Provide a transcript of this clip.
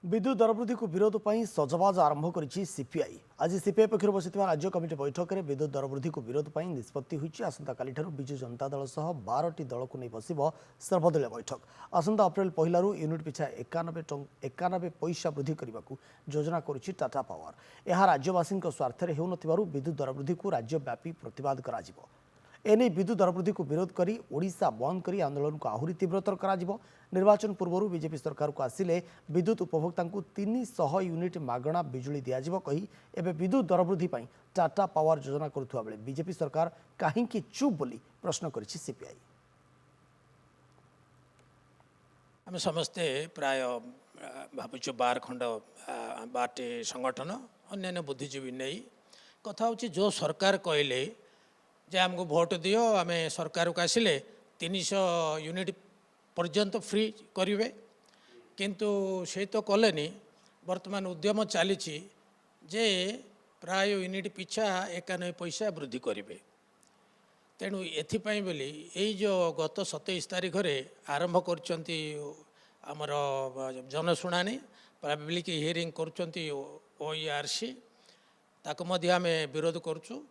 विद्युत दर वृद्धि को विरोध पर सजबाज आरंभ करिछि सीपीआई। आज सीपीआई पक्षर बसिथिबा राज्य कमिटी बैठक में विद्युत दर वृद्धि को विरोध पर निष्पत्ति होइछि। आसंता काली ठारू बिजु जनता दल सह 12टी दल को नहीं बसिबो सर्वदलीय बैठक। आसंता अप्रैल पहिला यूनिट पिछा 91 पैसा वृद्धि करने को योजना करुछि टाटा पावर। यह राज्यवासी स्वार्थ हेउनथिबारु विद्युत दर वृद्धि को राज्यव्यापी प्रतिवाद कराजिबो। एने विद्युत दर वृद्धि को विरोध करी ओडिशा बंद करी आंदोलन को आहुरी तीव्रतर कराजिबो। निर्वाचन पूर्व बीजेपी सरकार को आसिले विद्युत उपभोक्ता 300 यूनिट मागणा बिजुली दियाजिबो कही एबे विद्युत दर वृद्धि पई टाटा पावर योजना करुथुवा बेले बीजेपी सरकार काहेकि चुप बोली प्रश्न करिछि सीपीआई। आम समस्ते प्राय भावुँ 12 खंड 12टी संगठन अन्य बुद्धिजीवी नहीं कथा हूँ जो सरकार कहले जे आमको भोट दियो आम सरकार को आसिले 300 यूनिट पर्यंत फ्री करेंगे किंतु से तो कलेनी। वर्तमान उद्यम चली जे प्राय यूनिट पिछा 91 पैसा वृद्धि करेंगे। तेणु एथिपाई बोली यही जो गत 27 तारीख रे आरंभ करचंती आमर जनशुणाणी पब्लिक हियरिंग करचंती ओईआरसी ताको मध्य आमे विरोध करचु।